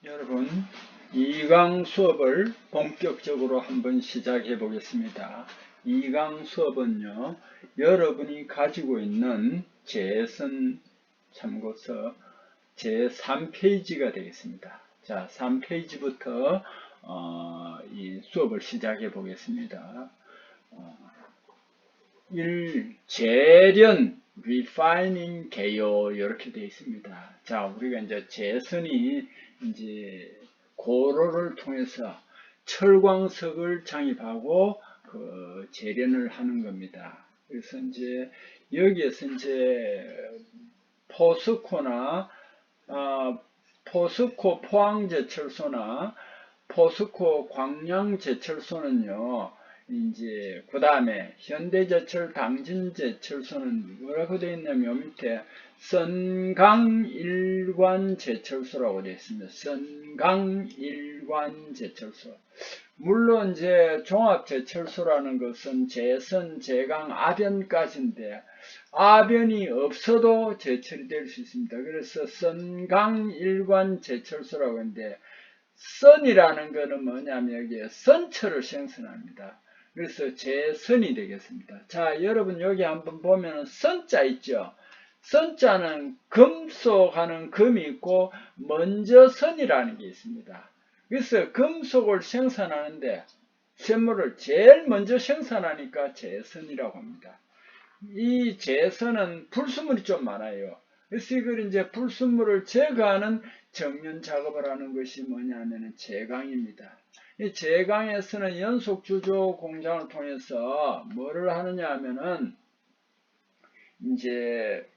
여러분, 2강 수업을 본격적으로 한번 시작해 보겠습니다. 2강 수업은요, 여러분이 가지고 있는 재선 참고서 제3페이지가 되겠습니다. 자, 3페이지부터 이 수업을 시작해 보겠습니다. 1. 재련, refining 개요 이렇게 되어 있습니다. 자, 우리가 이제 재선이 이제 고로를 통해서 철광석을 장입하고 그 재련을 하는 겁니다. 그래서 이제 여기에서 이제 포스코나 포스코 포항제철소나 포스코 광양제철소는요, 이제 그 다음에 현대제철 당진제철소는 뭐라고 되어 있냐면 요 밑에 선강일관제철소라고 되어 있습니다. 선강일관제철소. 물론 이제 종합제철소라는 것은 재선, 재강, 아변까지인데 아변이 없어도 제철이 될 수 있습니다. 그래서 선강일관제철소라고 하는데 선이라는 것은 뭐냐면 여기에 선철을 생성합니다. 그래서 재선이 되겠습니다. 자, 여러분 여기 한번 보면 선자 있죠. 선자는 금속하는 금이 있고 먼저 선이라는 게 있습니다. 그래서 금속을 생산하는데 쇳물을 제일 먼저 생산하니까 재선이라고 합니다. 이 재선은 불순물이 좀 많아요. 그래서 이걸 이제 불순물을 제거하는 정면 작업을 하는 것이 뭐냐면 제강입니다. 이 제강에서는 연속 주조 공장을 통해서 뭐를 하느냐 하면은 이제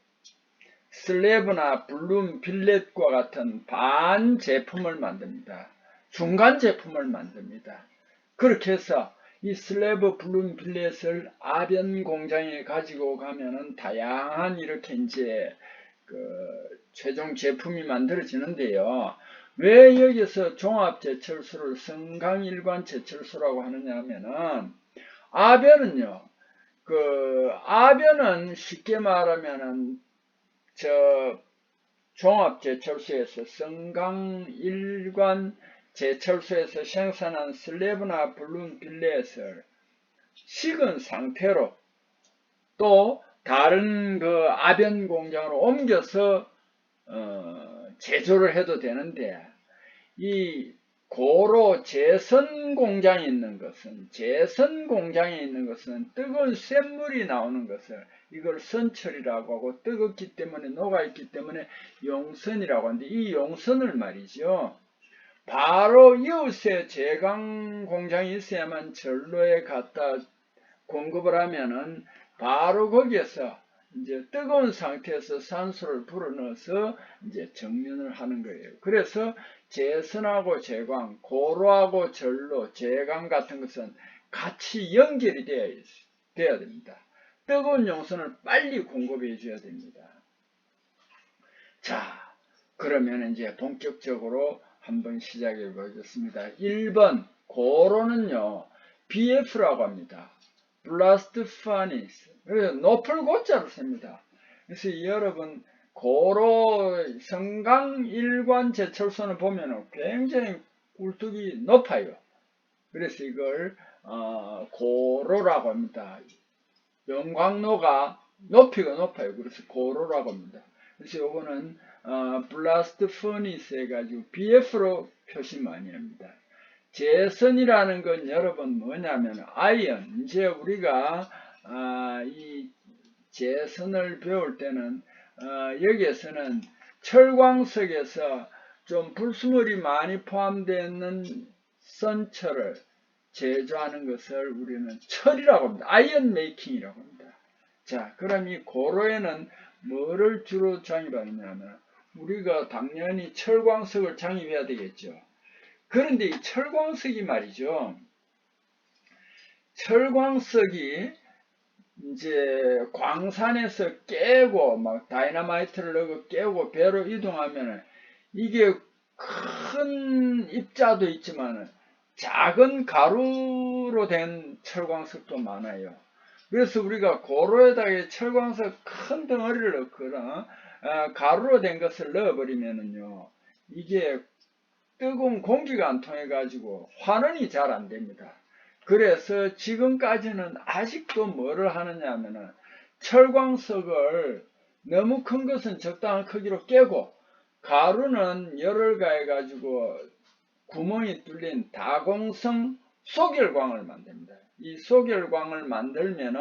슬래브나 블룸, 빌렛과 같은 반 제품을 만듭니다. 중간 제품을 만듭니다. 그렇게 해서 이 슬래브 블룸 빌렛을 아변 공장에 가지고 가면은 다양한 이렇게 이제 그 최종 제품이 만들어지는데요. 왜 여기서 종합제철소를 성강일관제철소라고 하느냐 하면은 아변은요, 그 아변은 쉽게 말하면은 저 종합제철소에서 성강일관 제철소에서 생산한 슬래브나 블룸 빌렛을 식은 상태로 또 다른 그 아변 공장으로 옮겨서 제조를 해도 되는데 이 고로 재선 공장에 있는 것은 뜨거운 쇳물이 나오는 것을 이걸 선철이라고 하고 뜨겁기 때문에 녹아있기 때문에 용선이라고 하는데 이 용선을 말이죠. 바로 이웃에 제강 공장이 있어야만 전로에 갖다 공급을 하면은 바로 거기에서 이제 뜨거운 상태에서 산소를 불어넣어서 이제 정면을 하는 거예요. 그래서 재선하고 제광, 고로하고 전로, 제강 같은 것은 같이 연결이 돼야 됩니다. 뜨거운 용선을 빨리 공급해 줘야 됩니다. 자, 그러면 이제 본격적으로 한번 시작해 보겠습니다. 1번 고로는요, BF라고 합니다. 블라스트 파니스. 높을 고자로 씁니다. 그래서 여러분 고로 성강일관 제철소는 보면 굉장히 굴뚝이 높아요. 그래서 이걸 고로라고 합니다. 영광로가 높이가 높아요. 그래서 고로라고 합니다. 그래서 요거는 블라스트 퍼니스 해가지고 BF로 표시 많이 합니다. 재선이라는 건 여러분 뭐냐면 아이언. 이제 우리가 이 재선을 배울 때는 여기에서는 철광석에서 좀 불순물이 많이 포함되어 있는 선철을 제조하는 것을 우리는 철이라고 합니다. 아이언 메이킹이라고 합니다. 자, 그럼 이 고로에는 뭐를 주로 장입하느냐면 우리가 당연히 철광석을 장입해야 되겠죠. 그런데 이 철광석이 말이죠. 철광석이 이제 광산에서 깨고 막 다이너마이트를 넣고 깨고 배로 이동하면 이게 큰 입자도 있지만 작은 가루로 된 철광석도 많아요. 그래서 우리가 고로에다가 철광석 큰 덩어리를 넣거나 가루로 된 것을 넣어버리면은요, 이게 뜨거운 공기가 안 통해 가지고 환원이 잘 안 됩니다. 그래서 지금까지는 아직도 뭐를 하느냐 하면은 철광석을 너무 큰 것은 적당한 크기로 깨고 가루는 열을 가해 가지고 구멍이 뚫린 다공성 소결광을 만듭니다. 이 소결광을 만들면은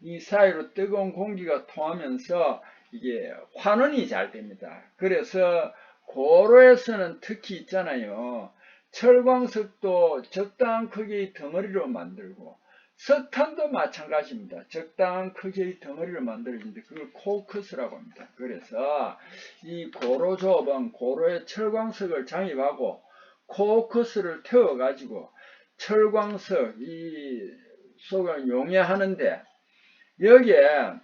이 사이로 뜨거운 공기가 통하면서 이게 환원이 잘 됩니다. 그래서 고로에서는 특히 있잖아요. 철광석도 적당한 크기의 덩어리로 만들고 석탄도 마찬가지입니다. 적당한 크기의 덩어리로 만들어지는데 그걸 코크스라고 합니다. 그래서 이 고로 조업은 고로에 철광석을 장입하고 코크스를 태워가지고 철광석 이 속을 용해하는데 여기에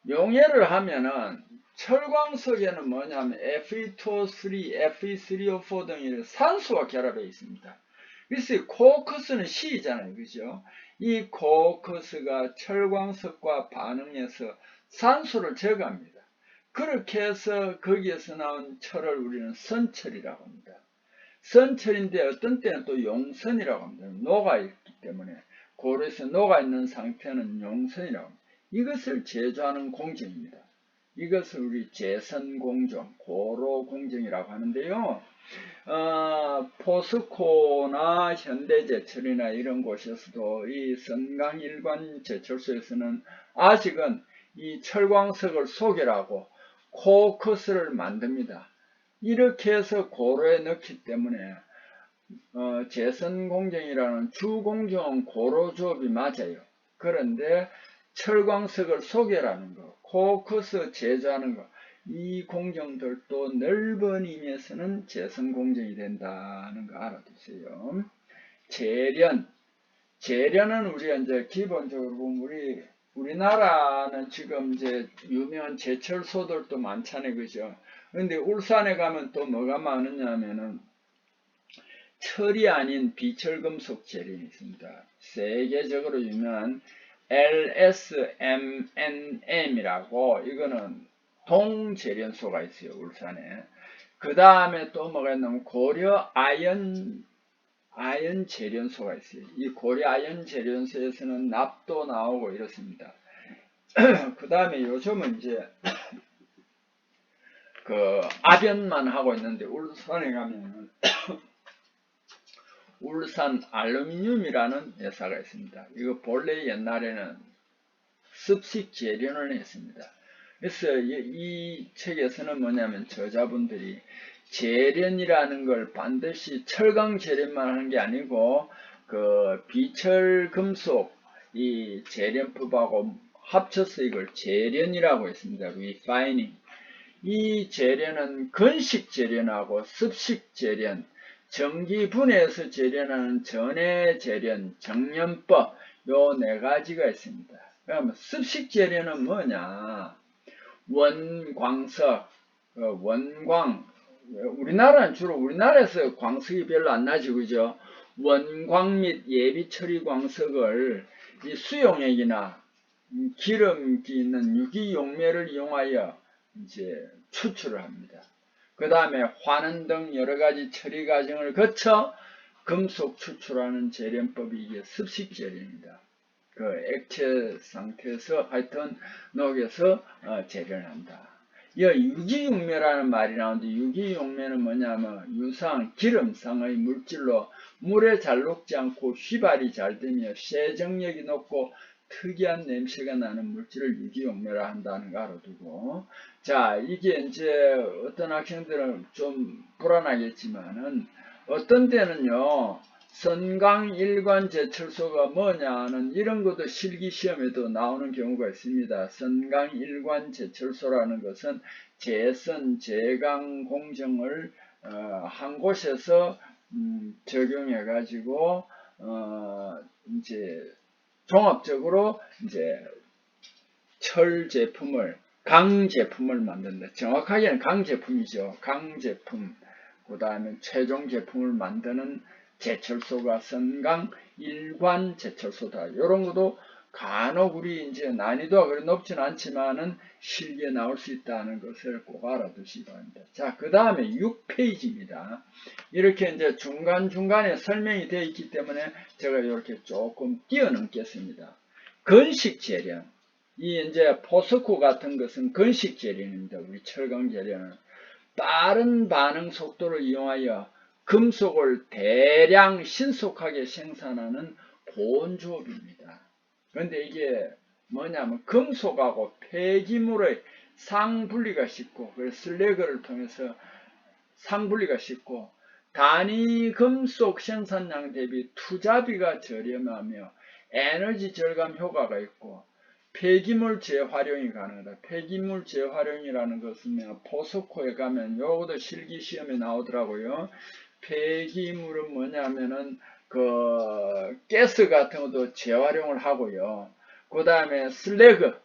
용해를 하면은 철광석에는 뭐냐면 Fe2O3, Fe3O4 등의 산소가 결합되어 있습니다. 그래서 코크스는 C이잖아요. 그죠? 이 코크스가 철광석과 반응해서 산소를 제거합니다. 그렇게 해서 거기에서 나온 철을 우리는 선철이라고 합니다. 선철인데 어떤 때는 또 용선이라고 합니다. 녹아있기 때문에 고로에서 녹아있는 상태는 용선이라고 합니다. 이것을 제조하는 공정입니다. 이것을 우리 제선공정, 고로공정이라고 하는데요. 포스코나 현대제철이나 이런 곳에서도 이 선강일관제철소에서는 아직은 이 철광석을 소결하고 코크스를 만듭니다. 이렇게 해서 고로에 넣기 때문에 제선공정이라는 주공정은 고로조업이 맞아요. 그런데 철광석을 소결하는 거, 코크스 제조하는 거, 이 공정들도 넓은 의미에서는 제선공정이 된다는 거 알아두세요. 재련은 우리가 이제 기본적으로 보면 우리나라는 지금 이제 유명한 제철소들도 많잖아요, 그죠? 근데 울산에 가면 또 뭐가 많으냐면은 철이 아닌 비철금속 재련이 있습니다. 세계적으로 유명한 LSMNM이라고 이거는 동재련소가 있어요, 울산에. 그 다음에 또 뭐가 있냐면 고려 아연 재련소가 있어요. 이 고려 아연 재련소에서는 납도 나오고 이렇습니다. 그 다음에 요즘은 이제 그 압연만 하고 있는데 울산에 가면은 울산 알루미늄이라는 회사가 있습니다. 이거 본래 옛날에는 습식 재련을 했습니다. 그래서 이 책에서는 뭐냐면 저자분들이 재련이라는 걸 반드시 철강 재련만 하는 게 아니고 그 비철 금속 이 재련법하고 합쳐서 이걸 재련이라고 했습니다. refining. 이 재련은 건식 재련하고 습식 재련, 전기 분해해서 재련하는 전해 재련, 정련법 요 네 가지가 있습니다. 그러면 습식 재련은 뭐냐? 원광석, 원광. 우리나라는 주로 우리나라에서 광석이 별로 안 나지, 그죠? 원광 및 예비 처리 광석을 이 수용액이나 기름기 있는 유기용매를 이용하여 이제 추출을 합니다. 그 다음에 환원 등 여러가지 처리 과정을 거쳐 금속 추출하는 재련법이 이게 습식 재련입니다. 그 액체 상태에서 하여튼 녹여서 재련한다. 이 유기용매라는 말이 나오는데 유기용매는 뭐냐면 유상, 기름상의 물질로 물에 잘 녹지 않고 휘발이 잘 되며 세정력이 높고 특이한 냄새가 나는 물질을 유기용매라 한다는 거 알아두고, 자, 이게 이제 어떤 학생들은 좀 불안하겠지만은 어떤 때는요 선강일관제철소가 뭐냐는 이런 것도 실기시험에도 나오는 경우가 있습니다. 선강일관제철소라는 것은 제선, 제강 공정을 한 곳에서 적용해 가지고 이제 종합적으로 이제 철 제품을 강 제품을 만든다. 정확하게는 강 제품이죠. 강 제품. 그 다음에 최종 제품을 만드는 제철소가 선강 일관 제철소다. 이런 것도 간혹 우리 이제 난이도가 그리 높진 않지만은 실기에 나올 수 있다는 것을 꼭 알아두시기 바랍니다. 자, 그 다음에 6페이지입니다. 이렇게 이제 중간중간에 설명이 되어 있기 때문에 제가 이렇게 조금 뛰어넘겠습니다. 건식 재련. 이 이제 포스코 같은 것은 건식 재련입니다. 우리 철강 재련은. 빠른 반응 속도를 이용하여 금속을 대량 신속하게 생산하는 보온조업입니다. 그런데 이게 뭐냐면 금속하고 폐기물의 상분리가 쉽고 슬래그를 통해서 상분리가 쉽고 단위 금속 생산량 대비 투자비가 저렴하며 에너지 절감 효과가 있고 폐기물 재활용이 가능하다. 폐기물 재활용이라는 것은 포스코에 가면 요것도 실기 시험에 나오더라고요. 폐기물은 뭐냐면은 그 가스 같은 것도 재활용을 하고요. 그 다음에 슬래그,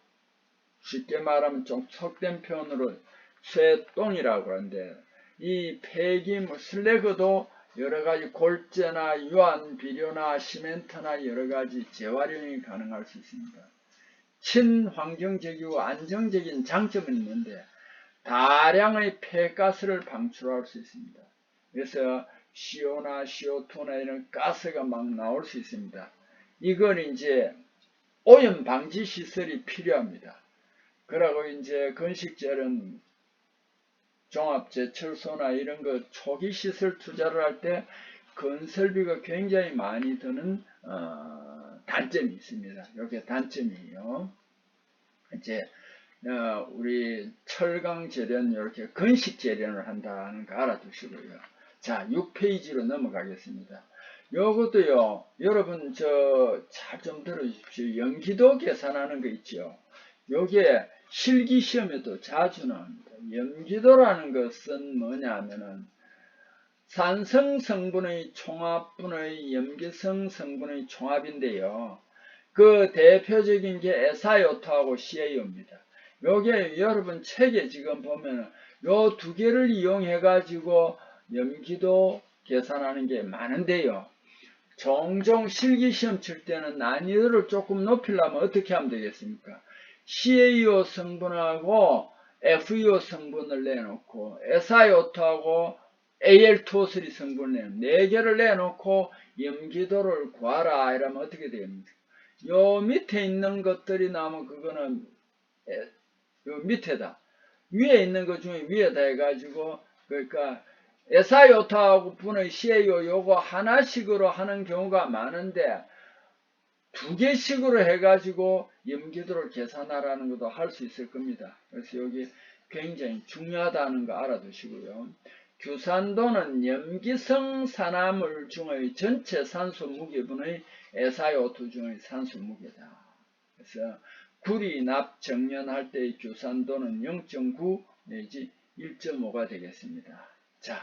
쉽게 말하면 좀 속된 표현으로 쇠똥이라고 하는데 이 폐기물 슬래그도 여러가지 골재나 유한 비료나 시멘트나 여러가지 재활용이 가능할 수 있습니다. 친환경적이고 안정적인 장점은 있는데 다량의 폐가스를 방출할 수 있습니다. 그래서 CO나 CO2나 이런 가스가 막 나올 수 있습니다. 이건 이제 오염 방지 시설이 필요합니다. 그러고 이제 건식재는 종합제철소나 이런 거 초기 시설 투자를 할 때 건설비가 굉장히 많이 드는 단점이 있습니다. 이게 단점이에요. 이제 우리 철강 재련 이렇게 건식 재련을 한다는 거 알아두시고요. 자, 6페이지로 넘어가겠습니다. 요것도요, 여러분 잘 좀 들어주십시오. 연기도 계산하는 거 있죠. 요게 실기 시험에도 자주 나옵니다. 연기도라는 것은 뭐냐 하면은 산성 성분의 총합분의 염기성 성분의 총합인데요. 그 대표적인 게 SiO2하고 CaO입니다. 요게 여러분 책에 지금 보면 요 두 개를 이용해 가지고 염기도 계산하는 게 많은데요. 종종 실기시험 칠 때는 난이도를 조금 높이려면 어떻게 하면 되겠습니까? CaO 성분하고 FeO 성분을 내놓고 SiO2하고 Al2O3 성분을 네 개를 내놓고 염기도를 구하라 이러면 어떻게 됩니까? 요 밑에 있는 것들이 나오면 그거는 요 밑에다. 위에 있는 것 중에 위에다 해가지고 그러니까 SiO2하고 분의 CaO 요거 하나씩으로 하는 경우가 많은데 두 개씩으로 해가지고 염기도를 계산하라는 것도 할 수 있을 겁니다. 그래서 여기 굉장히 중요하다는 거 알아두시고요. 규산도는 염기성 산화물 중의 전체 산소 무게분의 SiO2 중의 산소 무게다. 그래서 구리, 납, 정연할 때의 규산도는 0.9 내지 1.5가 되겠습니다. 자,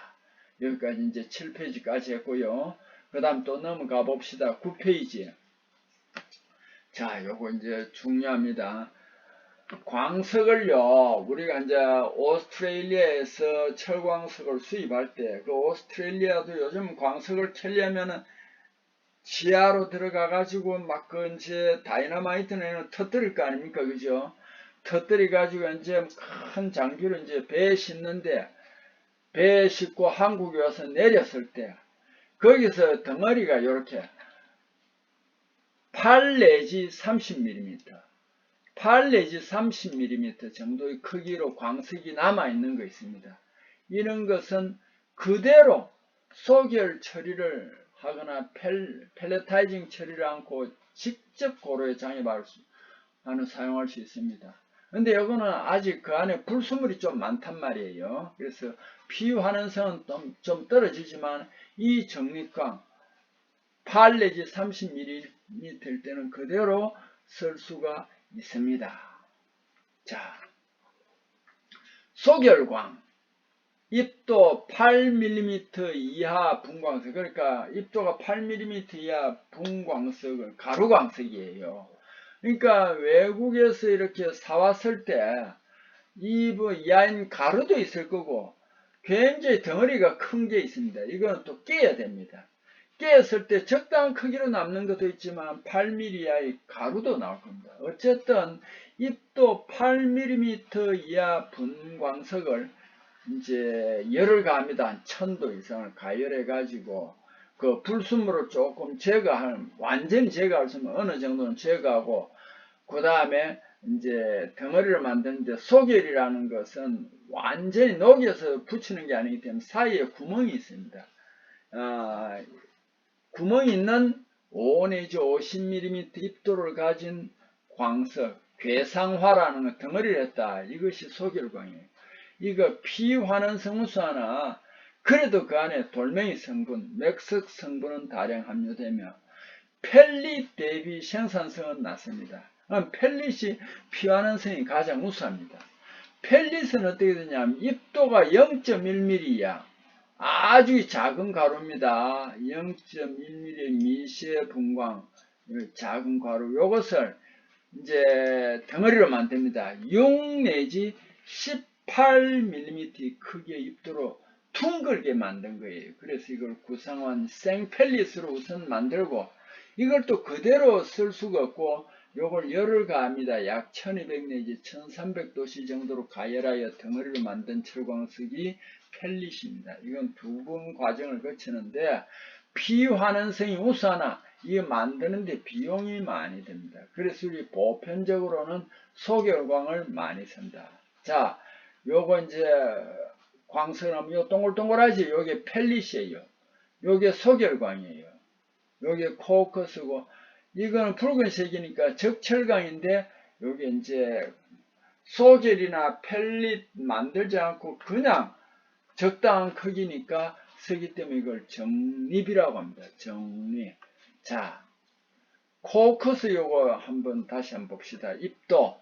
여기까지 이제 7페이지까지 했고요. 그 다음 또 넘어가 봅시다. 9페이지. 자, 요거 이제 중요합니다. 광석을요, 우리가 이제 오스트레일리아에서 철광석을 수입할 때, 그 오스트레일리아도 요즘 광석을 캐려면은 지하로 들어가가지고 막 그 이제 다이너마이트는 터뜨릴 거 아닙니까? 그죠? 터뜨려가지고 이제 큰 장비로 이제 배에 싣는데, 배에 싣고 한국에 와서 내렸을 때, 거기서 덩어리가 이렇게 8 내지 30mm, 8 내지 30mm 정도의 크기로 광석이 남아있는 거 있습니다. 이런 것은 그대로 소결 처리를 하거나 펠레타이징 처리를 않고 직접 고로에 사용할 수 있습니다. 근데 이거는 아직 그 안에 불순물이 좀 많단 말이에요. 그래서 피유 환원성은 좀 떨어지지만 이 정립광 8 내지 30mm 될 때는 그대로 쓸 수가 있습니다. 자, 소결광 입도 8mm 이하 분광석, 그러니까 입도가 8mm 이하 분광석은 가루광석이에요. 그러니까 외국에서 이렇게 사왔을 때 이 이하인 가루도 있을 거고 굉장히 덩어리가 큰 게 있습니다. 이건 또 깨야 됩니다. 깨었을 때 적당한 크기로 남는 것도 있지만 8mm 이하의 가루도 나올 겁니다. 어쨌든 입도 8mm 이하 분광석을 이제 열을 가합니다. 한 1000도 이상을 가열해 가지고 그 불순물을 조금 제거하는, 완전히 제거할 수 없으면 어느 정도는 제거하고, 그 다음에 이제 덩어리를 만드는데, 소결이라는 것은 완전히 녹여서 붙이는 게 아니기 때문에 사이에 구멍이 있습니다. 구멍이 있는 5 내지 50mm 입도를 가진 광석, 괴상화라는 덩어리를 했다. 이것이 소결광이에요. 이거 피환원성 우수 하나, 그래도 그 안에 돌멩이 성분, 맥석 성분은 다량 함유되며 펠릿 대비 생산성은 낮습니다. 펠릿이 피환원성이 가장 우수합니다. 펠릿은 어떻게 되냐면 입도가 0.1mm 이하, 아주 작은 가루입니다. 0.1mm 미세 분광, 작은 가루, 요것을 이제 덩어리로 만듭니다. 6 내지 18mm 크기의 입도로 둥글게 만든 거예요. 그래서 이걸 구성한 생펠릿으로 우선 만들고, 이걸 또 그대로 쓸 수가 없고 요걸 열을 가합니다. 약 1200 내지 1300도씨 정도로 가열하여 덩어리로 만든 철광석이 펠릿입니다. 이건 두 번 과정을 거치는데 피환원성이 우수하나 이거 만드는데 비용이 많이 듭니다. 그래서 우리 보편적으로는 소결광을 많이 쓴다. 자, 요거 이제 광석은 요 동글동글하지? 요게 펠릿이에요. 요게 소결광이에요. 요게 코커스고, 이거는 붉은색이니까 적철광인데, 요게 이제 소결이나 펠릿 만들지 않고 그냥 적당한 크기니까 쓰기 때문에 이걸 정립이라고 합니다. 정립. 자, 코커스 요거 다시 한번 봅시다. 입도.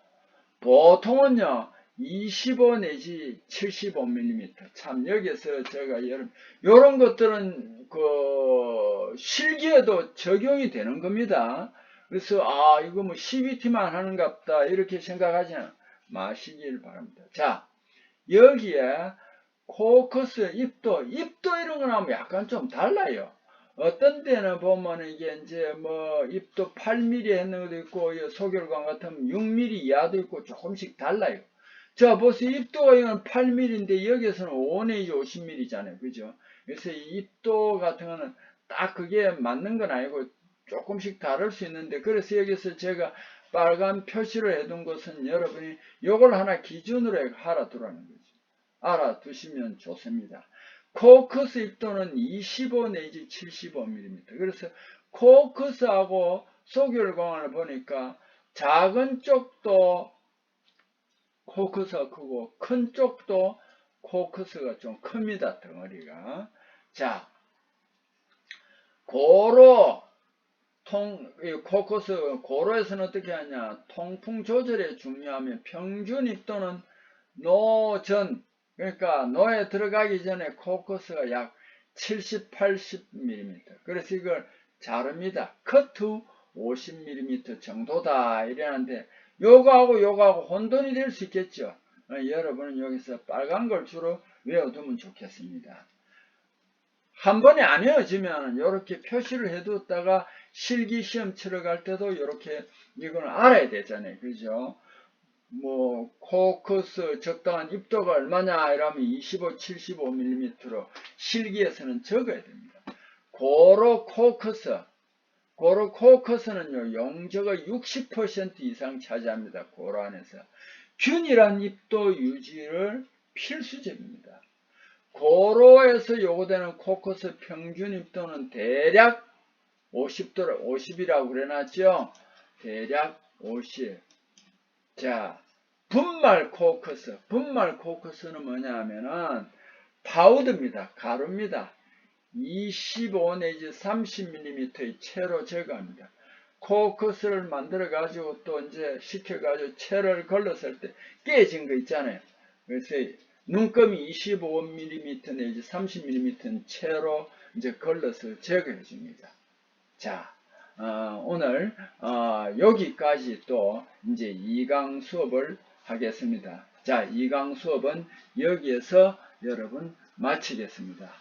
보통은요, 25 내지 75mm. 참, 여기서 제가 요런 것들은 실기에도 적용이 되는 겁니다. 그래서, 이거 뭐 CBT만 하는갑다, 이렇게 생각하지 마시길 바랍니다. 자, 여기에 코커스, 입도 이런 거 나오면 약간 좀 달라요. 어떤 때는 보면 이게 이제 뭐 입도 8mm 했는 것도 있고, 소결광 같으면 6mm 이하도 있고 조금씩 달라요. 자, 보세요. 입도가 이건 8mm인데 여기서는 5 내지 50mm잖아요. 그죠? 그래서 이 입도 같은 거는 딱 그게 맞는 건 아니고 조금씩 다를 수 있는데, 그래서 여기서 제가 빨간 표시를 해둔 것은 여러분이 요걸 하나 기준으로 알아두라는 거죠. 알아두시면 좋습니다. 코커스 입도는 25 내지 75mm. 그래서 코커스하고 소결광을 보니까 작은 쪽도 코커스가 크고 큰 쪽도 코커스가 좀 큽니다. 덩어리가. 자, 고로에서는 어떻게 하냐? 통풍 조절에 중요하며 평균 입도는 노전, 그러니까 노에 들어가기 전에 코커스가 약 70, 80mm. 그래서 이걸 자릅니다. 커트 50mm 정도다 이러는데, 요거하고 혼돈이 될 수 있겠죠. 여러분은 여기서 빨간 걸 주로 외워두면 좋겠습니다. 한 번에 안 외워지면 이렇게 표시를 해두었다가 실기 시험 치러 갈 때도 이렇게 이거는 알아야 되잖아요. 그죠? 뭐 코커스 적당한 입도가 얼마냐 이러면 25, 75mm로 실기에서는 적어야 됩니다. 고로 코커스는요, 용적의 60% 이상 차지합니다. 고로 안에서. 균일한 입도 유지를 필수적입니다. 고로에서 요구되는 코커스 평균 입도는 대략 50이라고 그래놨죠? 대략 50. 자, 분말 코커스는 뭐냐 하면은 파우더입니다. 가루입니다. 25 내지 30mm의 채로 제거합니다. 코커스를 만들어 가지고 또 이제 식혀 가지고 채를 걸렀을 때 깨진 거 있잖아요. 그래서 눈금이 25mm 내지 30mm 채로 이제 걸러서 제거해 줍니다. 자, 오늘 여기까지 또 이제 2강 수업을 하겠습니다. 자, 2강 수업은 여기에서 여러분 마치겠습니다.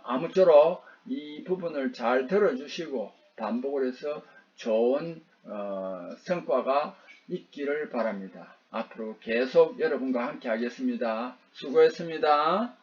아무쪼록 이 부분을 잘 들어주시고 반복을 해서 좋은 성과가 있기를 바랍니다. 앞으로 계속 여러분과 함께 하겠습니다. 수고했습니다.